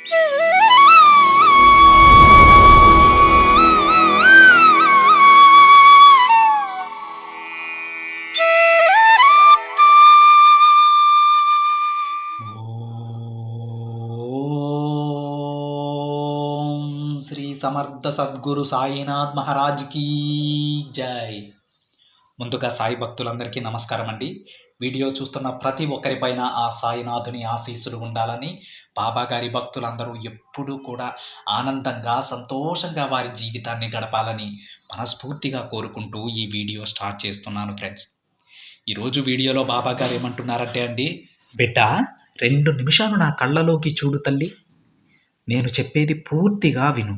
శ్రీ సమర్థ సద్గురు సాయినాథ్ మహారాజ్ కీ జై. ముందుగా సాయి భక్తులందరికీ నమస్కారం అండి. వీడియో చూస్తున్న ప్రతి ఒక్కరిపైన ఆ సాయినాథుని ఆశీస్సులు ఉండాలని, బాబాగారి భక్తులందరూ ఎప్పుడూ కూడా ఆనందంగా సంతోషంగా వారి జీవితాన్ని గడపాలని మనస్ఫూర్తిగా కోరుకుంటూ ఈ వీడియో స్టార్ట్ చేస్తున్నాను ఫ్రెండ్స్. ఈరోజు వీడియోలో బాబాగారు ఏమంటున్నారంటే అండి, బిడ్డ 2 నిమిషాలు నా కళ్ళలోకి చూడు తల్లి, నేను చెప్పేది పూర్తిగా విను.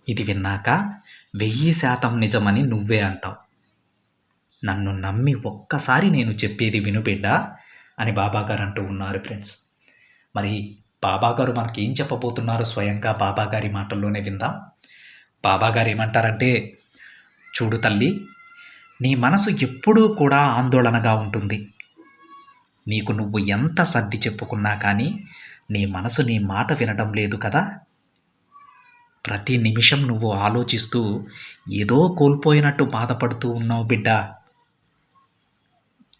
ఇది విన్నాక 1000% నిజమని నువ్వే అంటావు. నన్ను నమ్మి ఒక్కసారి నేను చెప్పేది విను బిడ్డ అని బాబాగారు అంటూ ఉన్నారు ఫ్రెండ్స్. మరి బాబాగారు మనకి ఏం చెప్పబోతున్నారు స్వయంగా బాబాగారి మాటల్లోనే విందాం. బాబాగారు ఏమంటారంటే, చూడు తల్లి, నీ మనసు ఎప్పుడూ కూడా ఆందోళనగా ఉంటుంది. నీకు నువ్వు ఎంత సర్ది చెప్పుకున్నా కానీ నీ మనసు నీ మాట వినడం లేదు కదా. ప్రతి నిమిషం నువ్వు ఆలోచిస్తూ ఏదో కోల్పోయినట్టు బాధపడుతూ ఉన్నావు బిడ్డ.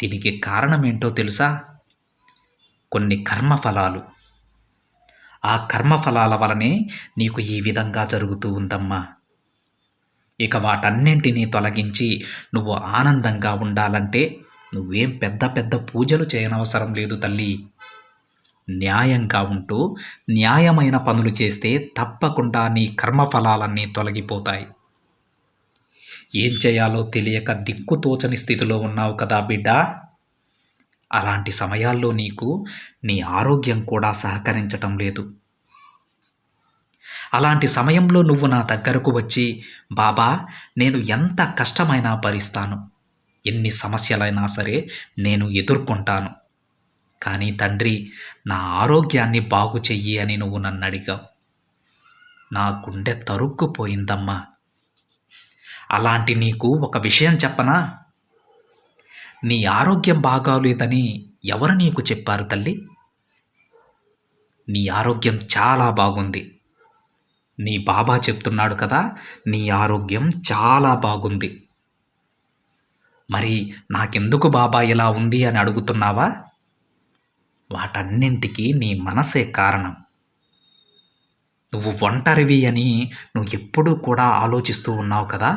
దీనికి కారణం ఏంటో తెలుసా? కొన్ని కర్మఫలాలు. ఆ కర్మఫలాల వలనే నీకు ఈ విధంగా జరుగుతూ ఉందమ్మా. ఇక వాటన్నింటినీ తొలగించి నువ్వు ఆనందంగా ఉండాలంటే నువ్వేం పెద్ద పెద్ద పూజలు చేయనవసరం లేదు తల్లి. న్యాయంగా ఉంటూ న్యాయమైన పనులు చేస్తే తప్పకుండా నీ కర్మఫలాలన్నీ తొలగిపోతాయి. ఏం చేయాలో తెలియక దిక్కుతోచని స్థితిలో ఉన్నావు కదా బిడ్డ. అలాంటి సమయాల్లో నీకు నీ ఆరోగ్యం కూడా సహకరించటం లేదు. అలాంటి సమయంలో నువ్వు నా దగ్గరకు వచ్చి, బాబా నేను ఎంత కష్టమైనా భరిస్తాను, ఎన్ని సమస్యలైనా సరే నేను ఎదుర్కొంటాను, కానీ తండ్రి నా ఆరోగ్యాన్ని బాగు చెయ్యి అని నువ్వు నన్ను అడిగావు. నా గుండె తరుక్కుపోయిందమ్మా. అలాంటి నీకు ఒక విషయం చెప్పనా? నీ ఆరోగ్యం బాగాలేదని ఎవరు నీకు చెప్పారు తల్లి? నీ ఆరోగ్యం చాలా బాగుంది. నీ బాబా చెప్తున్నాడు కదా, నీ ఆరోగ్యం చాలా బాగుంది. మరి నాకెందుకు బాబా ఇలా ఉంది అని అడుగుతున్నావా? వాటన్నింటికీ నీ మనసే కారణం. నువ్వు ఒంటరివి అని నువ్వు ఎప్పుడూ కూడా ఆలోచిస్తూ ఉన్నావు కదా.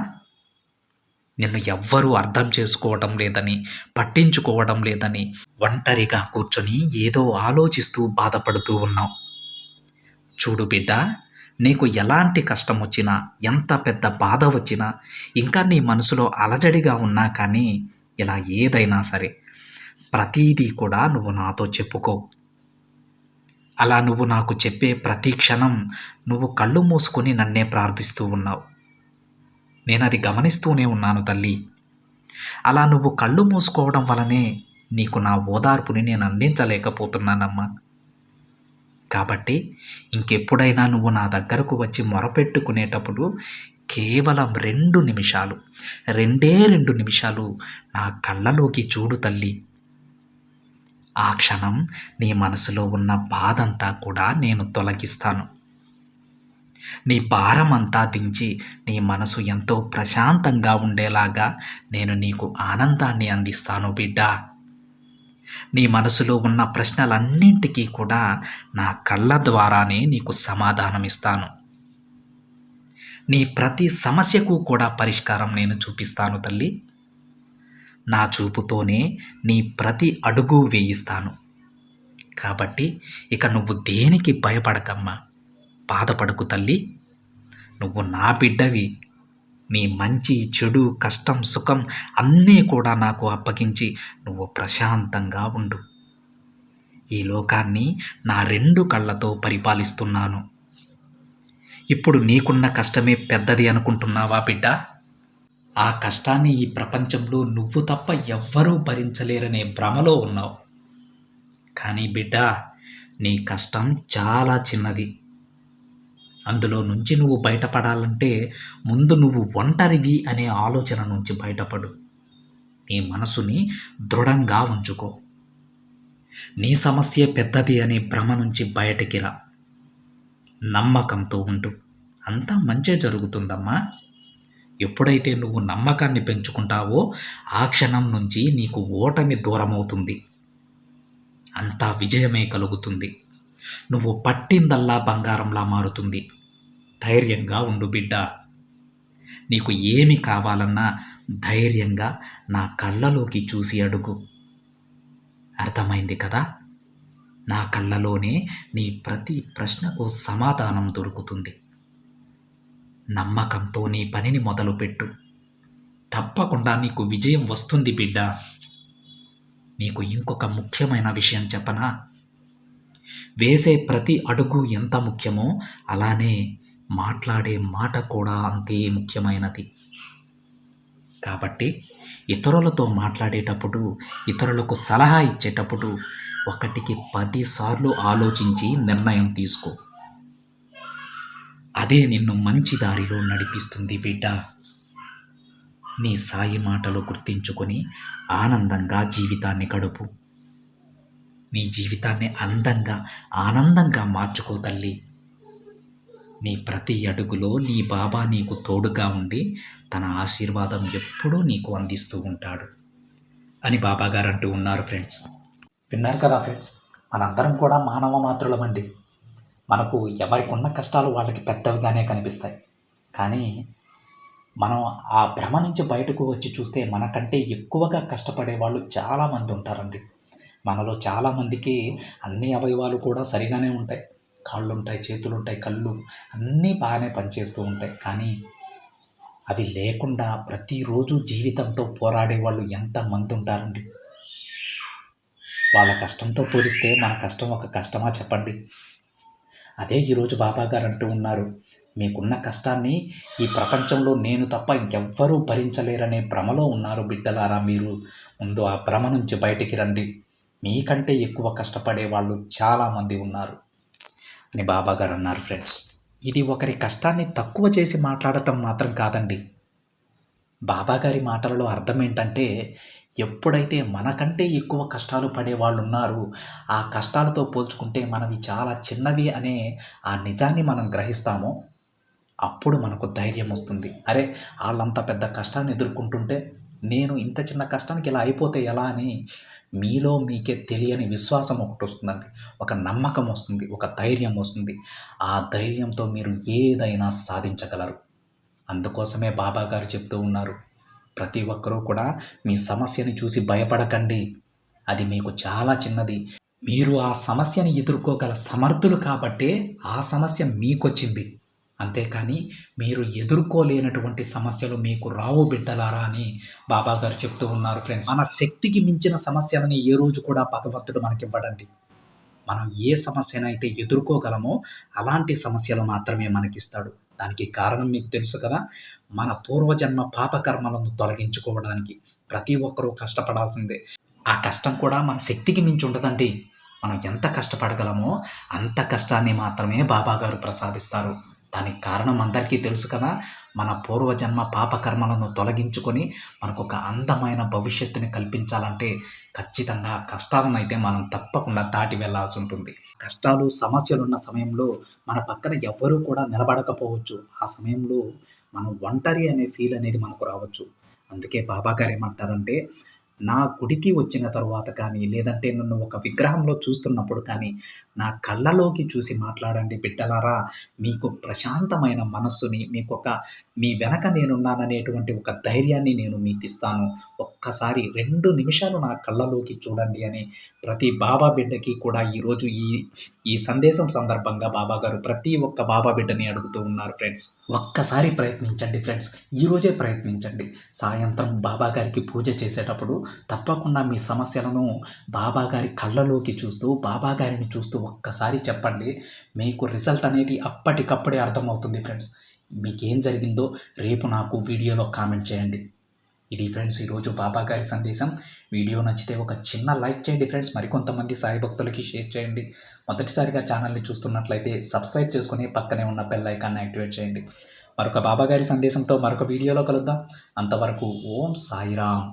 నిన్ను ఎవ్వరూ అర్థం చేసుకోవడం లేదని, పట్టించుకోవడం లేదని ఒంటరిగా కూర్చొని ఏదో ఆలోచిస్తూ బాధపడుతూ ఉన్నావు. చూడు బిడ్డ, నీకు ఎలాంటి కష్టం వచ్చినా, ఎంత పెద్ద బాధ వచ్చినా, ఇంకా నీ మనసులో అలజడిగా ఉన్నా కానీ ఇలా ఏదైనా సరే ప్రతీదీ కూడా నువ్వు నాతో చెప్పుకో. అలా నువ్వు నాకు చెప్పే ప్రతి క్షణం నువ్వు కళ్ళు మూసుకొని నన్నే ప్రార్థిస్తూ ఉన్నావు. నేను అది గమనిస్తూనే ఉన్నాను తల్లి. అలా నువ్వు కళ్ళు మూసుకోవడం వలనే నీకు నా ఓదార్పుని నేను అందించలేకపోతున్నానమ్మా. కాబట్టి ఇంకెప్పుడైనా నువ్వు నా దగ్గరకు వచ్చి మొరపెట్టుకునేటప్పుడు కేవలం 2 నిమిషాలు, 2 నిమిషాలు నా కళ్ళలోకి చూడు తల్లి. ఆ క్షణం నీ మనసులో ఉన్న బాధంతా కూడా నేను తొలగిస్తాను. నీ భారం అంతా దించి నీ మనసు ఎంతో ప్రశాంతంగా ఉండేలాగా నేను నీకు ఆనందాన్ని అందిస్తాను బిడ్డ. నీ మనసులో ఉన్న ప్రశ్నలన్నింటికీ కూడా నా కళ్ళ ద్వారానే నీకు సమాధానమిస్తాను. నీ ప్రతి సమస్యకు కూడా పరిష్కారం నేను చూపిస్తాను తల్లి. నా చూపుతోనే నీ ప్రతి అడుగు వేయిస్తాను. కాబట్టి ఇక నువ్వు దేనికి భయపడకమ్మా, బాధపడకు తల్లి. నువ్వు నా బిడ్డవి. నీ మంచి చెడు కష్టం సుఖం అన్నీ కూడా నాకు అప్పగించి నువ్వు ప్రశాంతంగా ఉండు. ఈ లోకాన్ని నా 2 కళ్ళతో పరిపాలిస్తున్నాను. ఇప్పుడు నీకున్న కష్టమే పెద్దది అనుకుంటున్నావా బిడ్డ? ఆ కష్టాన్ని ఈ ప్రపంచంలో నువ్వు తప్ప ఎవ్వరూ భరించలేరనే భ్రమలో ఉన్నావు. కానీ బిడ్డ, నీ కష్టం చాలా చిన్నది. అందులో నుంచి నువ్వు బయటపడాలంటే ముందు నువ్వు ఒంటరివి అనే ఆలోచన నుంచి బయటపడు. నీ మనసుని దృఢంగా ఉంచుకో. నీ సమస్య పెద్దది అనే భ్రమ నుంచి బయటికి రా. నమ్మకంతో ఉండు. అంతా మంచే జరుగుతుందమ్మా. ఎప్పుడైతే నువ్వు నమ్మకాన్ని పెంచుకుంటావో ఆ క్షణం నుంచి నీకు ఓటమి దూరమవుతుంది. అంతా విజయమే కలుగుతుంది. నువ్వు పట్టిందల్లా బంగారంలా మారుతుంది. ధైర్యంగా ఉండు బిడ్డ. నీకు ఏమి కావాలన్నా ధైర్యంగా నా కళ్ళలోకి చూసి అడుగు. అర్థమైంది కదా? నా కళ్ళలోనే నీ ప్రతి ప్రశ్నకు సమాధానం దొరుకుతుంది. నమ్మకంతో నీ పనిని మొదలుపెట్టు. తప్పకుండా నీకు విజయం వస్తుంది బిడ్డ. నీకు ఇంకొక ముఖ్యమైన విషయం చెప్పనా? వేసే ప్రతి అడుగు ఎంత ముఖ్యమో అలానే మాట్లాడే మాట కూడా అంతే ముఖ్యమైనది. కాబట్టి ఇతరులతో మాట్లాడేటప్పుడు, ఇతరులకు సలహా ఇచ్చేటప్పుడు 1కి 10 సార్లు ఆలోచించి నిర్ణయం తీసుకో. అదే నిన్ను మంచి దారిలో నడిపిస్తుంది బిడ్డ. నీ సాయి మాటలు గుర్తించుకొని ఆనందంగా జీవితాన్ని గడుపు. నీ జీవితాన్ని అందంగా, ఆనందంగా మార్చుకో తల్లి. నీ ప్రతి అడుగులో నీ బాబా నీకు తోడుగా ఉండి తన ఆశీర్వాదం ఎప్పుడూ నీకు అందిస్తూ ఉంటాడు అని బాబాగారు అంటూ ఉన్నారు ఫ్రెండ్స్. విన్నారు కదా ఫ్రెండ్స్? మనందరం కూడా మానవ మాతృలమండి. మనకు ఎవరికి ఉన్న కష్టాలు వాళ్ళకి పెద్దవిగానే కనిపిస్తాయి. కానీ మనం ఆ భ్రమ నుంచి బయటకు వచ్చి చూస్తే మనకంటే ఎక్కువగా కష్టపడే వాళ్ళు చాలామంది ఉంటారండి. మనలో చాలామందికి అన్ని అవయవాలు కూడా సరిగానే ఉంటాయి. కాళ్ళు ఉంటాయి, చేతులు ఉంటాయి, కళ్ళు అన్నీ బాగానే పనిచేస్తూ ఉంటాయి. కానీ అవి లేకుండా ప్రతిరోజు జీవితంతో పోరాడే వాళ్ళు ఎంతమంది ఉంటారండి. వాళ్ళ కష్టంతో పోలిస్తే మన కష్టం ఒక కష్టమా చెప్పండి? అదే ఈరోజు బాబా గారు అంటూ ఉన్నారు, మీకున్న కష్టాన్ని ఈ ప్రపంచంలో నేను తప్ప ఇంకెవ్వరూ భరించలేరనే భ్రమలో ఉన్నారు బిడ్డలారా. మీరు ముందు ఆ భ్రమ నుంచి బయటికి రండి. మీకంటే ఎక్కువ కష్టపడే వాళ్ళు చాలామంది ఉన్నారు అని బాబా గారు అన్నారు ఫ్రెండ్స్. ఇది ఒకరి కష్టాన్ని తక్కువ చేసి మాట్లాడటం మాత్రం కాదండి. బాబాగారి మాటలలో అర్థం ఏంటంటే, ఎప్పుడైతే మనకంటే ఎక్కువ కష్టాలు పడే వాళ్ళు ఉన్నారు, ఆ కష్టాలతో పోల్చుకుంటే మనవి చాలా చిన్నవి అనే ఆ నిజాన్ని మనం గ్రహిస్తామో అప్పుడు మనకు ధైర్యం వస్తుంది. అరే, వాళ్ళంత పెద్ద కష్టాన్ని ఎదుర్కొంటుంటే నేను ఇంత చిన్న కష్టానికి ఇలా అయిపోతే ఎలా అని మీలో మీకే తెలియని విశ్వాసం ఒకటి వస్తుందండి. ఒక నమ్మకం వస్తుంది, ఒక ధైర్యం వస్తుంది. ఆ ధైర్యంతో మీరు ఏదైనా సాధించగలరు. అందుకోసమే బాబా గారు చెప్తూ ఉన్నారు, ప్రతి ఒక్కరూ కూడా మీ సమస్యని చూసి భయపడకండి. అది మీకు చాలా చిన్నది. మీరు ఆ సమస్యని ఎదుర్కోగల సమర్థులు కాబట్టే ఆ సమస్య మీకొచ్చింది. అంతేకాని మీరు ఎదుర్కోలేనటువంటి సమస్యలు మీకు రావు బిడ్డలారా అని బాబా గారు చెప్తూ ఉన్నారు ఫ్రెండ్స్. మన శక్తికి మించిన సమస్యలని ఏ రోజు కూడా భగవంతుడు మనకివ్వడండి. మనం ఏ సమస్యనైతే ఎదుర్కోగలమో అలాంటి సమస్యలు మాత్రమే మనకిస్తాడు. దానికి కారణం మీకు తెలుసు కదా, మన పూర్వజన్మ పాపకర్మలను తొలగించుకోవడానికి ప్రతి ఒక్కరూ కష్టపడాల్సిందే. ఆ కష్టం కూడా మన శక్తికి మించి ఉండదండి. మనం ఎంత కష్టపడగలమో అంత కష్టాన్ని మాత్రమే బాబా గారు ప్రసాదిస్తారు. దానికి కారణం అందరికీ తెలుసు కదా, మన పూర్వజన్మ పాపకర్మలను తొలగించుకొని మనకు ఒక అందమైన భవిష్యత్తుని కల్పించాలంటే ఖచ్చితంగా కష్టాలను అయితే మనం తప్పకుండా దాటి వెళ్ళాల్సి ఉంటుంది. కష్టాలు, సమస్యలు ఉన్న సమయంలో మన పక్కన ఎవ్వరూ కూడా నిలబడకపోవచ్చు. ఆ సమయంలో మనం ఒంటరి అనే ఫీల్ అనేది మనకు రావచ్చు. అందుకే బాబా గారు ఏమంటారంటే, నా గుడికి వచ్చిన తరువాత కానీ, లేదంటే నన్ను ఒక విగ్రహంలో చూస్తున్నప్పుడు కానీ నా కళ్ళలోకి చూసి మాట్లాడండి బిడ్డలారా. మీకు ప్రశాంతమైన మనస్సుని, మీ వెనక నేనున్నాననేటువంటి ఒక ధైర్యాన్ని నేను మీకు ఇస్తాను. ఒక్కసారి 2 నిమిషాలు నా కళ్ళలోకి చూడండి అని ప్రతి బాబా బిడ్డకి కూడా ఈరోజు ఈ సందేశం సందర్భంగా బాబా గారు ప్రతి ఒక్క బాబా బిడ్డని అడుగుతూ ఉన్నారు ఫ్రెండ్స్. ఒక్కసారి ప్రయత్నించండి ఫ్రెండ్స్. ఈరోజే ప్రయత్నించండి. సాయంత్రం బాబా గారికి పూజ చేసేటప్పుడు తప్పకుండా మీ సమస్యలను బాబా గారి కళ్ళలోకి చూస్తూ, బాబా గారిని చూస్తూ ఒక్కసారి చెప్పండి. మీకు రిజల్ట్ అనేది అప్పటికప్పుడే అర్థమవుతుంది ఫ్రెండ్స్. మీకేం జరిగిందో రేపు నాకు వీడియోలో కామెంట్ చేయండి. ఇది ఫ్రెండ్స్ ఈరోజు బాబా గారి సందేశం. వీడియో నచ్చితే ఒక చిన్న లైక్ చేయండి ఫ్రెండ్స్. మరికొంతమంది సాయి భక్తులకి షేర్ చేయండి. మొదటిసారిగా ఛానల్ని చూస్తున్నట్లయితే సబ్స్క్రైబ్ చేసుకుని పక్కనే ఉన్న బెల్ ఐకాన్ని యాక్టివేట్ చేయండి. మరొక బాబా గారి సందేశంతో మరొక వీడియోలో కలుద్దాం. అంతవరకు ఓం సాయిరామ్.